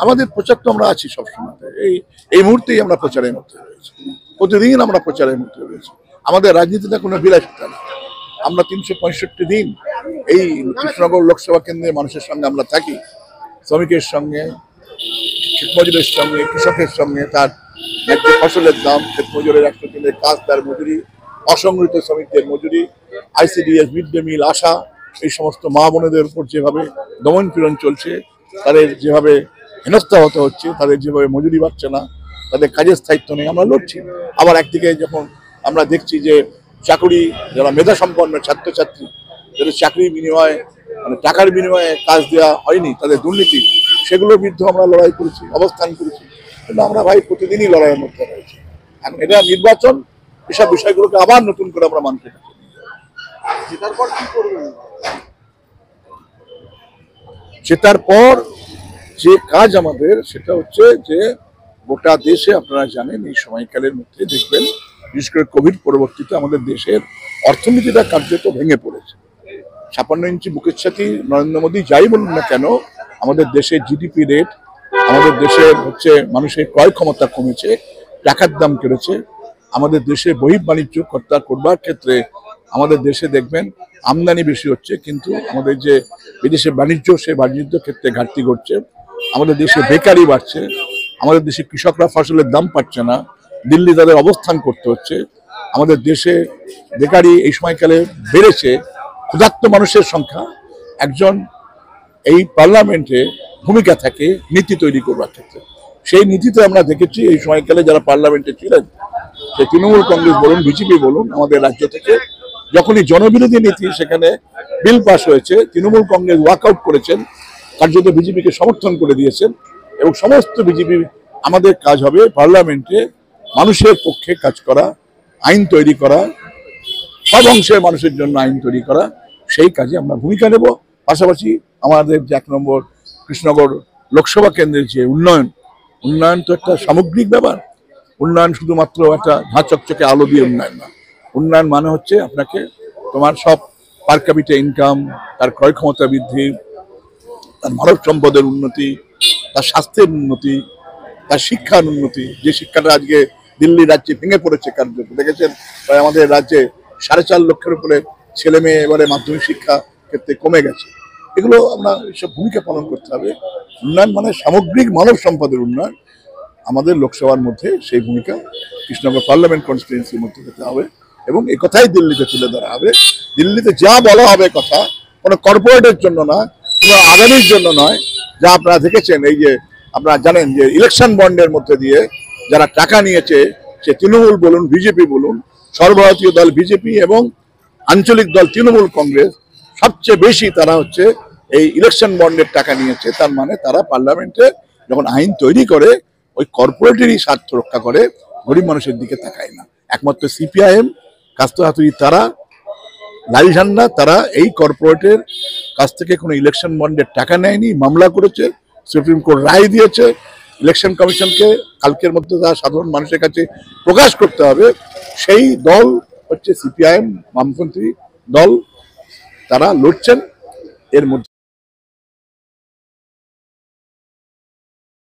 আমাদের প্রচার তো আমরা আছি সবসময়, এই মুহূর্তেই আমরা প্রচারের মধ্যে রয়েছি, প্রতিদিন আমরা প্রচারের মধ্যে রয়েছি। আমাদের রাজনীতিতে কোনো বিলাসিতা নেই। আমরা 365 দিন এই কৃষ্ণনগর লোকসভা কেন্দ্রে মানুষের সঙ্গে আমরা থাকি, শ্রমিকের সঙ্গে, ক্ষেতমজুরের সঙ্গে, কৃষকের সঙ্গে, তার ন্যায্য ফসলের দাম, ক্ষেতমজুরের 100 দিনের কাজ, তার মজুরি, অসংগঠিত শ্রমিকদের মজুরি, ICDS, মিড ডে মিল, আশা, এই সমস্ত মা বোনেদের উপর যেভাবে দমন পীড়ন চলছে, তাদের যেভাবে হেনস্থা হতে হচ্ছে, তাদের যেভাবে মজুরি পাচ্ছে না, তাদের কাজের স্থায়িত্ব নেই, আমরা লড়ছি। আবার একদিকে যখন আমরা দেখছি যে চাকরি, যারা মেধা সম্পন্ন ছাত্রছাত্রী, যাদের চাকরির বিনিময়ে মানে টাকার বিনিময়ে কাজ দেওয়া হয়নি, তাদের দুর্নীতি, সেগুলোর বিরুদ্ধে আমরা লড়াই করেছি, অবস্থান করেছি। কিন্তু আমরা ভাই প্রতিদিনই লড়াইয়ের মধ্যে রয়েছি। এখন এটা নির্বাচন, এসব বিষয়গুলোকে আবার নতুন করে আমরা মানতে পারি। জেতার পর যে কাজ আমাদের, সেটা হচ্ছে যে গোটা দেশে আপনারা জানেন এই সময়কালের মধ্যে দেখবেন, বিশেষ করে কোভিড পরবর্তীতে আমাদের দেশের অর্থনীতিটা কার্যত ভেঙে পড়েছে। 56 ইঞ্চি বুকের সাথে নরেন্দ্র মোদী যাই বলুন না কেন, আমাদের দেশের GDP রেট, আমাদের দেশের হচ্ছে মানুষের ক্রয় ক্ষমতা কমেছে, টাকার দাম বেড়েছে। আমাদের দেশে বহির্বাণিজ্য করবার ক্ষেত্রে আমাদের দেশে দেখবেন আমদানি বেশি হচ্ছে, কিন্তু আমাদের যে বিদেশে বাণিজ্য, সেই বাণিজ্য ক্ষেত্রে ঘাটতি ঘটছে। আমাদের দেশে বেকারি বাড়ছে, আমাদের দেশে কৃষকরা ফসলের দাম পাচ্ছে না, দিল্লি তাদের অবস্থান করতে হচ্ছে। আমাদের দেশে বেকারি এই সময়কালে বেড়েছে, ক্ষুধার্ত মানুষের সংখ্যা। একজন এই পার্লামেন্টে ভূমিকা থাকে নীতি তৈরি করবার ক্ষেত্রে, সেই নীতিতে আমরা দেখেছি এই সময়কালে যারা পার্লামেন্টে ছিলেন, সে তৃণমূল কংগ্রেস বলুন, বিজেপি বলুন, আমাদের রাজ্য থেকে যখনই জনবিরোধী নীতি সেখানে বিল পাস হয়েছে, তৃণমূল কংগ্রেস ওয়াকআউট করেছেন, কার্যত বিজেপিকে সমর্থন করে দিয়েছেন। এবং সমস্ত বিজেপি, আমাদের কাজ হবে পার্লামেন্টে মানুষের পক্ষে কাজ করা, আইন তৈরি করা, সব অংশের মানুষের জন্য আইন তৈরি করা, সেই কাজে আমরা ভূমিকা নেব। পাশাপাশি আমাদের যে 1 নম্বর কৃষ্ণনগর লোকসভা কেন্দ্রের যে উন্নয়ন তো একটা সামগ্রিক ব্যাপার। উন্নয়ন শুধুমাত্র একটা ঝাঁ চকচকে আলো দিয়ে উন্নয়ন না। উন্নয়ন মানে হচ্ছে আপনাকে তোমার সব পার ক্যাপিটা ইনকাম, তার ক্রয় ক্ষমতা বৃদ্ধি, তার মানব সম্পদের উন্নতি, তার স্বাস্থ্যের উন্নতি, তার শিক্ষার উন্নতি। যে শিক্ষাটা আজকে দিল্লি রাজ্যে ভেঙে পড়েছে কার্যত, দেখেছেন প্রায় আমাদের রাজ্যে 4.5 লক্ষের উপরে ছেলে মেয়ে এবারে মাধ্যমিক শিক্ষা ক্ষেত্রে কমে গেছে। এগুলো আমরা এইসব ভূমিকা পালন করতে হবে। উন্নয়ন মানে সামগ্রিক মানব সম্পদের উন্নয়ন। আমাদের লোকসভার মধ্যে সেই ভূমিকা কৃষ্ণনগর পার্লামেন্ট কনস্টিটুয়েন্সির মধ্যে যেতে হবে, এবং এই কথাই দিল্লিতে তুলে ধরা হবে। দিল্লিতে যা বলা হবে কথা, কোনো কর্পোরেটের জন্য না, কোনো আগামীর জন্য নয়। যা আপনারা দেখেছেন, এই যে আপনারা জানেন যে ইলেকশন বন্ডের মধ্যে দিয়ে যারা টাকা নিয়েছে, সে তৃণমূল বলুন, বিজেপি বলুন, সর্বভারতীয় দল বিজেপি এবং আঞ্চলিক দল তৃণমূল কংগ্রেস, সবচেয়ে বেশি তারা হচ্ছে এই ইলেকশন বন্ডের টাকা নিয়েছে। তার মানে তারা পার্লামেন্টে যখন আইন তৈরি করে, ওই কর্পোরেটেরই স্বার্থ রক্ষা করে, গরিব মানুষের দিকে তাকায় না। একমাত্র CPIM, কাস্ত হাতুড়ি, তারা লাল ঝান্ডা, তারা এই কর্পোরেটের কাছ থেকে কোনো ইলেকশন বন্ডের টাকা নেয়নি, মামলা করেছে, সুপ্রিম কোর্ট রায় দিয়েছে। ইলেকশন কমিশনকে কালকের মধ্যে তা সাধারণ মানুষের কাছে প্রকাশ করতে হবে। সেই দল হচ্ছে CPIM, বামপন্থী দল, তারা লড়ছেন। এর মধ্যে